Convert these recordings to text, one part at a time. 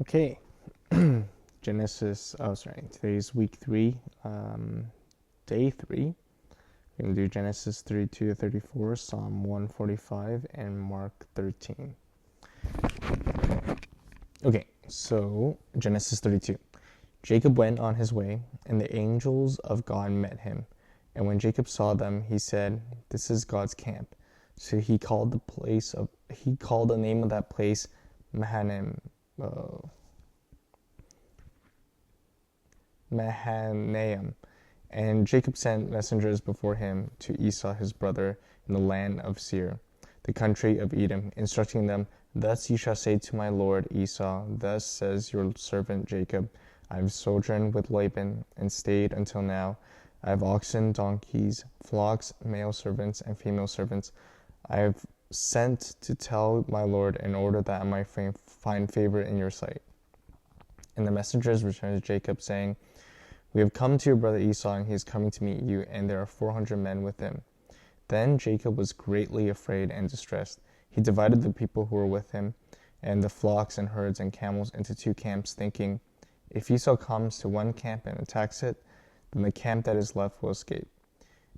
Okay, today's week 3, day 3. We're going to do Genesis 32 to 34, Psalm 145, and Mark 13. Okay, so Genesis 32. Jacob went on his way, and the angels of God met him. And when Jacob saw them, he said, "This is God's camp." So he called the name of that place Mahanaim. Mahanaim. And Jacob sent messengers before him to Esau his brother in the land of Seir, the country of Edom, instructing them, "Thus you shall say to my lord Esau, thus says your servant Jacob, I have sojourned with Laban and stayed until now. I have oxen, donkeys, flocks, male servants, and female servants. I have sent to tell my lord in order that I might find favor in your sight." And the messengers returned to Jacob, saying, "We have come to your brother Esau, and he is coming to meet you, and there are 400 men with him." Then Jacob was greatly afraid and distressed. He divided the people who were with him, and the flocks and herds and camels into 2 camps, thinking, "If Esau comes to one camp and attacks it, then the camp that is left will escape."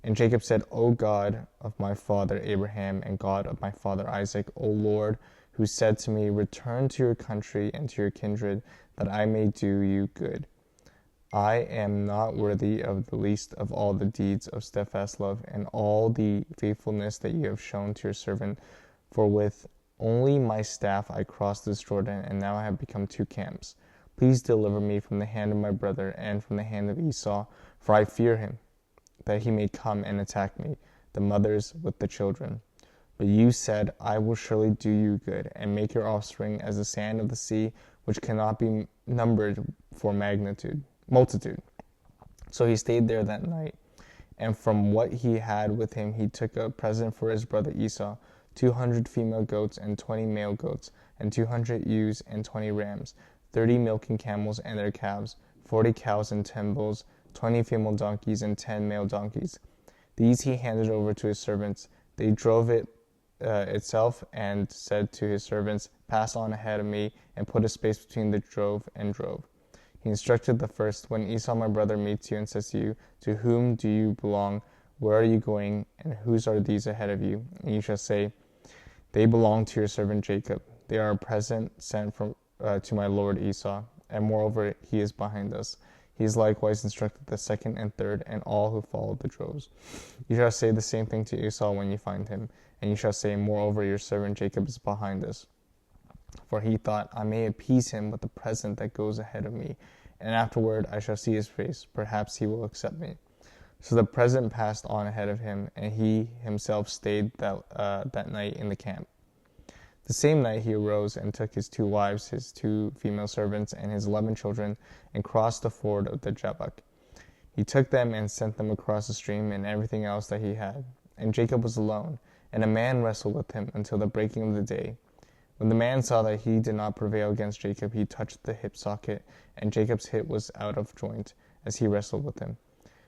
And Jacob said, "O God of my father Abraham and God of my father Isaac, O Lord, who said to me, 'Return to your country and to your kindred, that I may do you good.' I am not worthy of the least of all the deeds of steadfast love and all the faithfulness that you have shown to your servant. For with only my staff I crossed this Jordan, and now I have become 2 camps. Please deliver me from the hand of my brother and from the hand of Esau, for I fear him, that he may come and attack me, the mothers with the children. But you said, I will surely do you good, and make your offspring as the sand of the sea, which cannot be numbered for multitude." So he stayed there that night, and from what he had with him he took a present for his brother Esau, 200 female goats and 20 male goats, and 200 ewes and 20 rams, 30 milking camels and their calves, 40 cows and 10 bulls, 20 female donkeys and 10 male donkeys. These he handed over to his servants. They drove it itself, and said to his servants, "Pass on ahead of me, and put a space between the drove and drove." He instructed the first, "When Esau my brother meets you and says to you, 'To whom do you belong? Where are you going? And whose are these ahead of you?' And you shall say, 'They belong to your servant Jacob. They are a present sent from to my lord Esau, and moreover he is behind us.' He has likewise instructed the second and third, and all who followed the droves. You shall say the same thing to Esau when you find him, and you shall say, 'Moreover your servant Jacob is behind us. For he thought, I may appease him with the present that goes ahead of me, and afterward I shall see his face. Perhaps he will accept me.' So the present passed on ahead of him, and he himself stayed that night in the camp. The same night he arose and took his 2 wives, his 2 female servants, and his 11 children, and crossed the ford of the Jabbok. He took them and sent them across the stream, and everything else that he had. And Jacob was alone, and a man wrestled with him until the breaking of the day. When the man saw that he did not prevail against Jacob, he touched the hip socket, and Jacob's hip was out of joint, as he wrestled with him.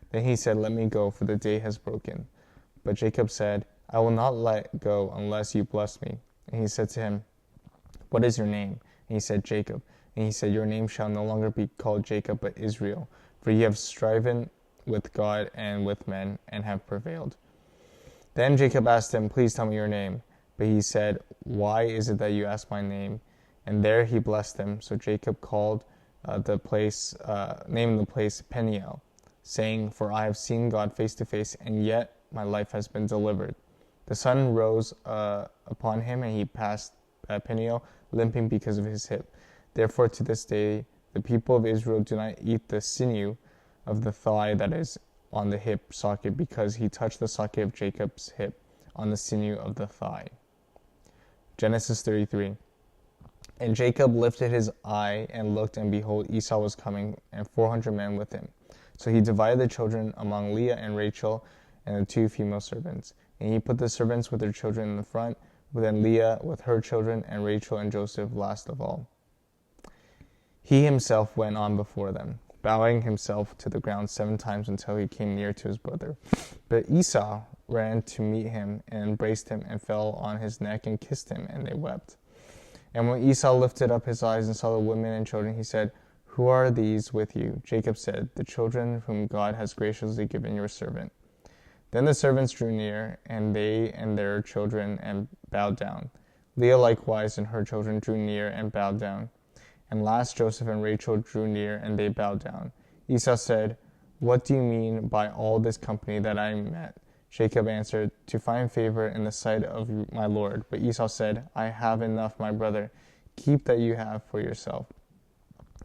Then he said, 'Let me go, for the day has broken.' But Jacob said, 'I will not let go unless you bless me.' And he said to him, 'What is your name?' And he said, 'Jacob.' And he said, 'Your name shall no longer be called Jacob, but Israel, for you have striven with God and with men, and have prevailed.' Then Jacob asked him, 'Please tell me your name.' But he said, 'Why is it that you ask my name?' And there he blessed him. So Jacob called named the place Peniel, saying, 'For I have seen God face to face, and yet my life has been delivered.' The sun rose upon him, and he passed Peniel, limping because of his hip. Therefore to this day the people of Israel do not eat the sinew of the thigh that is on the hip socket, because he touched the socket of Jacob's hip on the sinew of the thigh." Genesis 33. And Jacob lifted his eye and looked, and behold, Esau was coming, and 400 men with him. So he divided the children among Leah and Rachel and the 2 female servants. And he put the servants with their children in the front, but then Leah with her children, and Rachel and Joseph last of all. He himself went on before them, bowing himself to the ground 7 times until he came near to his brother. But Esau ran to meet him and embraced him and fell on his neck and kissed him, and they wept. And when Esau lifted up his eyes and saw the women and children, he said, "Who are these with you?" Jacob said, "The children whom God has graciously given your servant." Then the servants drew near, and they and their children, and bowed down. Leah likewise and her children drew near and bowed down. And last Joseph and Rachel drew near, and they bowed down. Esau said, "What do you mean by all this company that I met?" Jacob answered, "To find favor in the sight of my Lord." But Esau said, "I have enough, my brother. Keep that you have for yourself."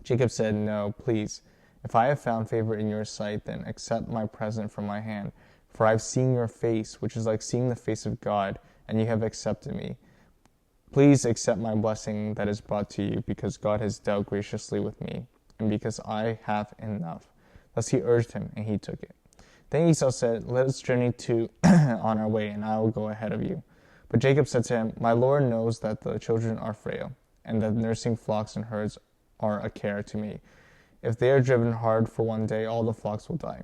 Jacob said, "No, please. If I have found favor in your sight, then accept my present from my hand. For I have seen your face, which is like seeing the face of God, and you have accepted me. Please accept my blessing that is brought to you, because God has dealt graciously with me, and because I have enough." Thus he urged him, and he took it. Then Esau said, "Let us journey on our way, and I will go ahead of you." But Jacob said to him, "My Lord knows that the children are frail, and that nursing flocks and herds are a care to me. If they are driven hard for one day, all the flocks will die.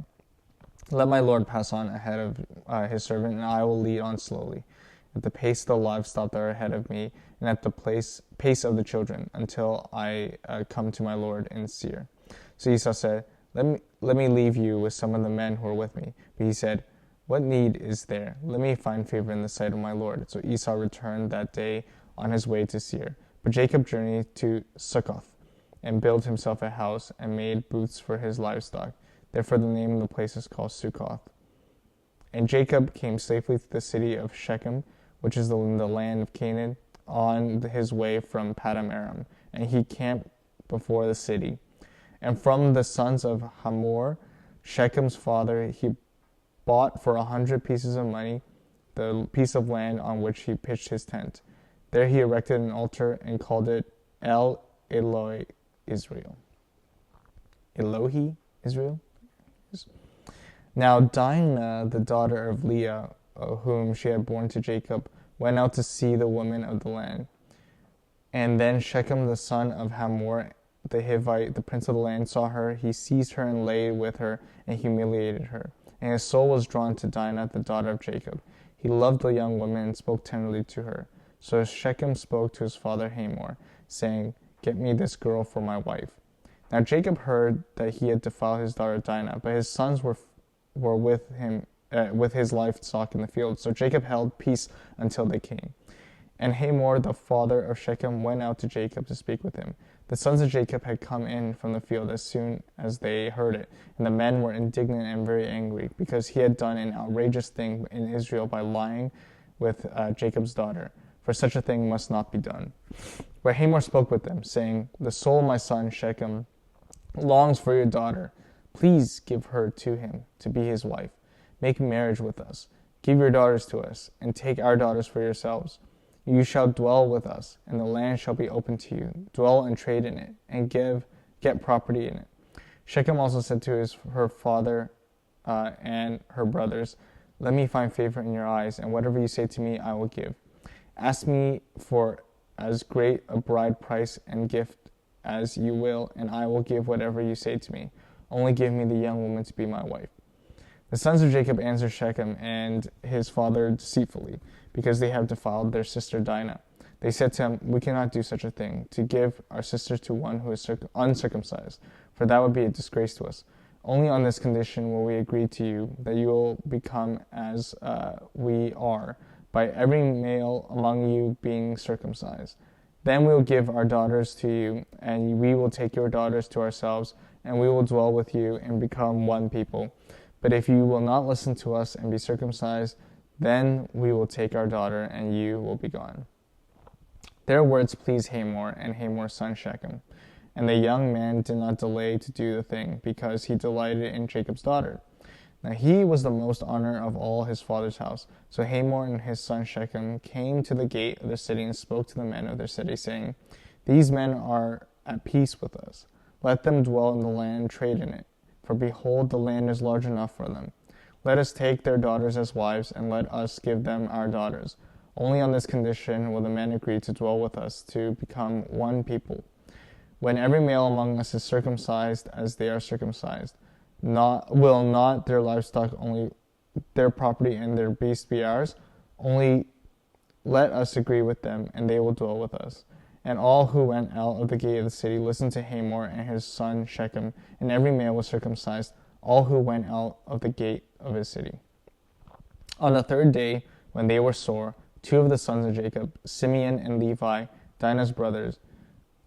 Let my Lord pass on ahead of his servant, and I will lead on slowly, at the pace of the livestock that are ahead of me, and at the pace of the children, until I come to my Lord in Seir." So Esau said, Let me leave you with some of the men who are with me." But he said, "What need is there? Let me find favor in the sight of my Lord." So Esau returned that day on his way to Seir. But Jacob journeyed to Succoth, and built himself a house, and made booths for his livestock. Therefore the name of the place is called Succoth. And Jacob came safely to the city of Shechem, which is in the land of Canaan, on his way from Paddan Aram, and he camped before the city. And from the sons of Hamor, Shechem's father, he bought for 100 pieces of money the piece of land on which he pitched his tent. There he erected an altar and called it El Eloi Israel. Elohi Israel? Now Dinah, the daughter of Leah, whom she had borne to Jacob, went out to see the women of the land. And then Shechem, the son of Hamor, the Hivite, the prince of the land, saw her. He seized her and lay with her and humiliated her. And his soul was drawn to Dinah, the daughter of Jacob. He loved the young woman and spoke tenderly to her. So Shechem spoke to his father Hamor, saying, "Get me this girl for my wife." Now Jacob heard that he had defiled his daughter Dinah, but his sons were with him, with his livestock in the field. So Jacob held peace until they came. And Hamor, the father of Shechem, went out to Jacob to speak with him. The sons of Jacob had come in from the field as soon as they heard it, and the men were indignant and very angry, because he had done an outrageous thing in Israel by lying with Jacob's daughter, for such a thing must not be done. But Hamor spoke with them, saying, "The soul of my son Shechem longs for your daughter. Please give her to him to be his wife. Make marriage with us. Give your daughters to us, and take our daughters for yourselves. You shall dwell with us, and the land shall be open to you. Dwell and trade in it, and get property in it." Shechem also said to her father and her brothers, "Let me find favor in your eyes, and whatever you say to me I will give. Ask me for as great a bride price and gift as you will, and I will give whatever you say to me. Only give me the young woman to be my wife." The sons of Jacob answered Shechem and his father deceitfully, because they have defiled their sister Dinah. They said to him, "We cannot do such a thing, to give our sister to one who is uncircumcised, for that would be a disgrace to us. Only on this condition will we agree to you, that you will become as we are, by every male among you being circumcised. Then we will give our daughters to you, and we will take your daughters to ourselves, and we will dwell with you and become one people. But if you will not listen to us and be circumcised, then we will take our daughter, and you will be gone." Their words pleased Hamor and Hamor's son Shechem, and the young man did not delay to do the thing, because he delighted in Jacob's daughter. Now he was the most honored of all his father's house. So Hamor and his son Shechem came to the gate of the city and spoke to the men of their city, saying, "These men are at peace with us. Let them dwell in the land, trade in it. For behold, the land is large enough for them. Let us take their daughters as wives, and let us give them our daughters. Only on this condition will the men agree to dwell with us, to become one people. When every male among us is circumcised as they are circumcised, will not their livestock, only their property and their beasts be ours? Only let us agree with them, and they will dwell with us. And all who went out of the gate of the city listened to Hamor and his son Shechem, and every male was circumcised, all who went out of the gate of his city. On the third day, when they were sore, two of the sons of Jacob, Simeon and Levi, Dinah's brothers,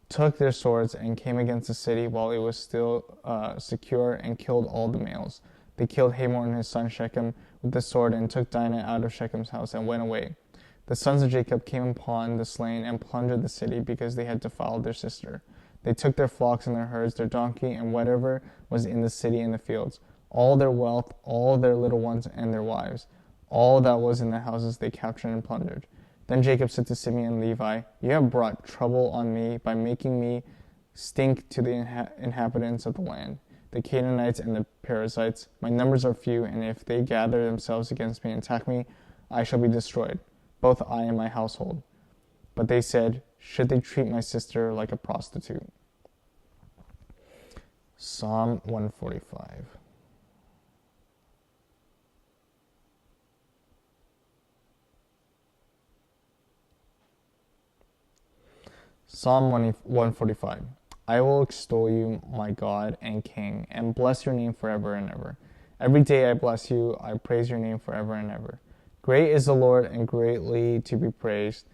took their swords and came against the city while it was still secure and killed all the males. They killed Hamor and his son Shechem with the sword and took Dinah out of Shechem's house and went away. The sons of Jacob came upon the slain and plundered the city because they had defiled their sister. They took their flocks and their herds, their donkey, and whatever was in the city and the fields, all their wealth, all their little ones and their wives. All that was in their houses they captured and plundered. Then Jacob said to Simeon and Levi, "You have brought trouble on me by making me stink to the inhabitants of the land, the Canaanites and the Perizzites. My numbers are few, and if they gather themselves against me and attack me, I shall be destroyed, both I and my household." But they said, "Should they treat my sister like a prostitute?" Psalm 145. Psalm 145. I will extol you, my God and King, and bless your name forever and ever. Every day I bless you, I praise your name forever and ever. Great is the Lord and greatly to be praised,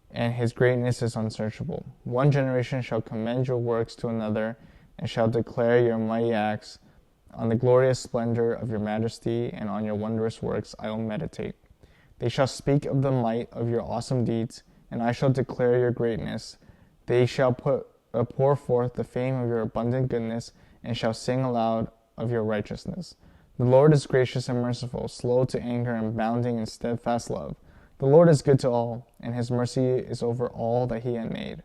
and his greatness is unsearchable. One generation shall commend your works to another, and shall declare your mighty acts. On the glorious splendor of your majesty and on your wondrous works I will meditate. They shall speak of the might of your awesome deeds, and I shall declare your greatness. They shall pour forth the fame of your abundant goodness, and shall sing aloud of your righteousness. The Lord is gracious and merciful, slow to anger and abounding in steadfast love. The Lord is good to all, and his mercy is over all that he had made.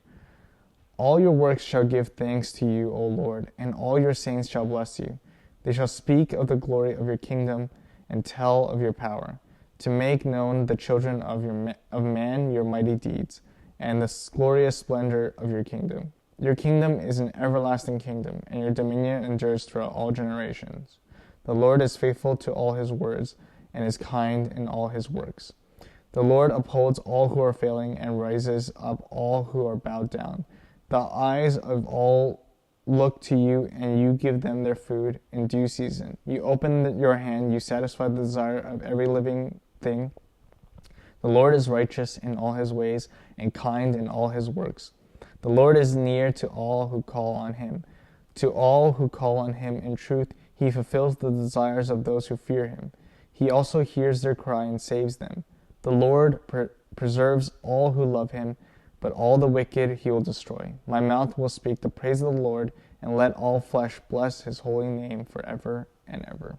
All your works shall give thanks to you, O Lord, and all your saints shall bless you. They shall speak of the glory of your kingdom and tell of your power, to make known the children of man your mighty deeds, and the glorious splendor of your kingdom. Your kingdom is an everlasting kingdom, and your dominion endures throughout all generations. The Lord is faithful to all his words, and is kind in all his works. The Lord upholds all who are failing, and raises up all who are bowed down. The eyes of all look to you, and you give them their food in due season. You open your hand, you satisfy the desire of every living thing. The Lord is righteous in all his ways, and kind in all his works. The Lord is near to all who call on him. To all who call on him in truth, he fulfills the desires of those who fear him. He also hears their cry and saves them. The Lord preserves all who love him, but all the wicked he will destroy. My mouth will speak the praise of the Lord, and let all flesh bless his holy name forever and ever.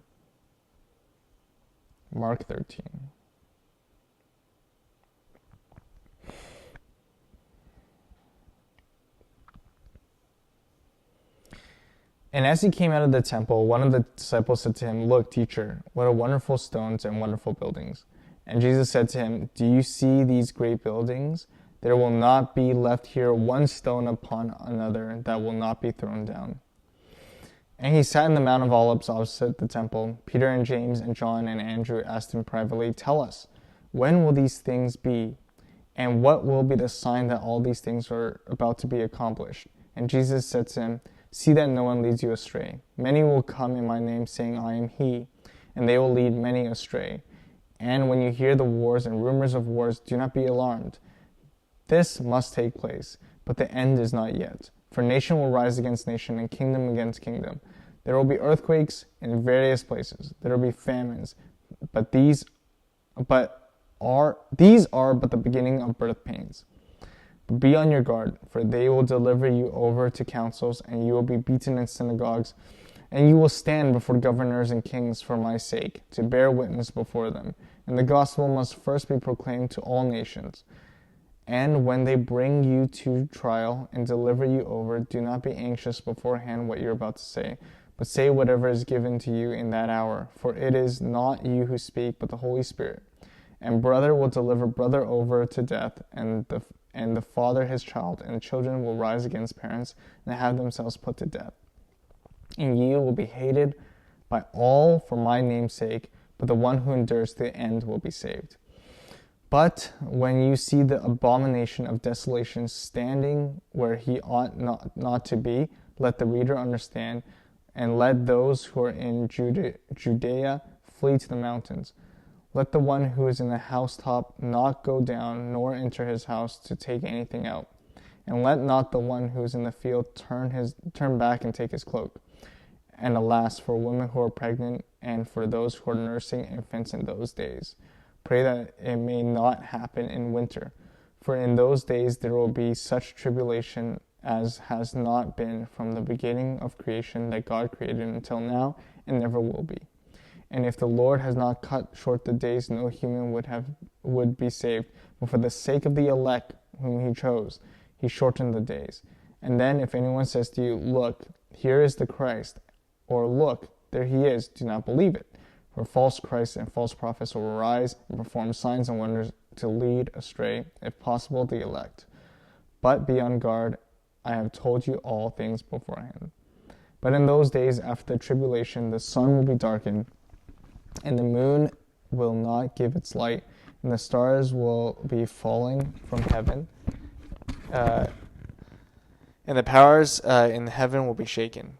Mark 13. And as he came out of the temple, one of the disciples said to him, "Look, teacher, what a wonderful stones and wonderful buildings." And Jesus said to him, "Do you see these great buildings? There will not be left here one stone upon another that will not be thrown down." And he sat in the Mount of Olives opposite the temple. Peter and James and John and Andrew asked him privately, "Tell us, when will these things be? And what will be the sign that all these things are about to be accomplished?" And Jesus said to him, "See that no one leads you astray. Many will come in my name, saying, 'I am he,' and they will lead many astray. And when you hear the wars and rumors of wars, do not be alarmed. This must take place, but the end is not yet. For nation will rise against nation, and kingdom against kingdom. There will be earthquakes in various places. There will be famines, but these are but the beginning of birth pains. Be on your guard, for they will deliver you over to councils, and you will be beaten in synagogues, and you will stand before governors and kings for my sake, to bear witness before them. And the gospel must first be proclaimed to all nations. And when they bring you to trial and deliver you over, do not be anxious beforehand what you're about to say, but say whatever is given to you in that hour, for it is not you who speak, but the Holy Spirit. And brother will deliver brother over to death, and the father his child, and the children will rise against parents and have themselves put to death. And you will be hated by all for my name's sake, but the one who endures to the end will be saved. But when you see the abomination of desolation standing where he ought not to be, let the reader understand, and let those who are in Judea flee to the mountains. Let the one who is in the housetop not go down, nor enter his house to take anything out. And let not the one who is in the field turn back and take his cloak. And alas, for women who are pregnant, and for those who are nursing infants in those days. Pray that it may not happen in winter, for in those days there will be such tribulation as has not been from the beginning of creation that God created until now, and never will be. And if the Lord has not cut short the days, no human would be saved. But for the sake of the elect whom he chose, he shortened the days. And then if anyone says to you, look, here is the Christ, or look, there he is, do not believe it. For false Christs and false prophets will arise and perform signs and wonders to lead astray, if possible, the elect. But be on guard, I have told you all things beforehand. But in those days after the tribulation, the sun will be darkened, and the moon will not give its light, and the stars will be falling from heaven, and the powers in heaven will be shaken.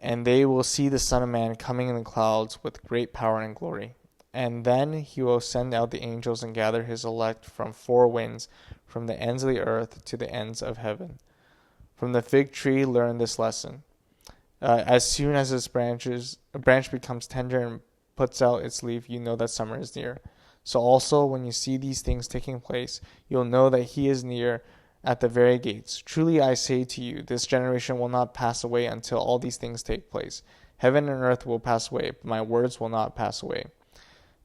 And they will see the Son of Man coming in the clouds with great power and glory. And then he will send out the angels and gather his elect from four winds, from the ends of the earth to the ends of heaven. From the fig tree learn this lesson. As soon as a branch becomes tender and puts out its leaf, you know that summer is near. So also, when you see these things taking place, you'll know that he is near, at the very gates. Truly I say to you, this generation will not pass away until all these things take place. Heaven and earth will pass away, but my words will not pass away.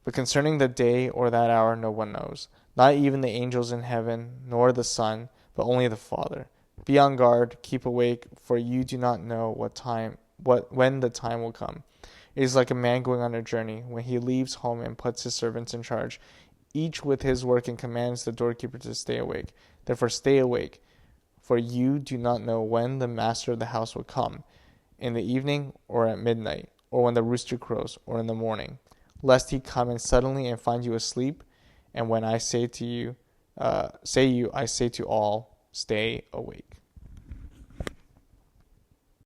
But concerning the day or that hour no one knows, not even the angels in heaven, nor the Son, but only the Father. Be on guard, keep awake, for you do not know when the time will come. It is like a man going on a journey, when he leaves home and puts his servants in charge, each with his work, and commands the doorkeeper to stay awake. Therefore stay awake, for you do not know when the master of the house will come, in the evening, or at midnight, or when the rooster crows, or in the morning, lest he come in suddenly and find you asleep. And when I say to all, stay awake.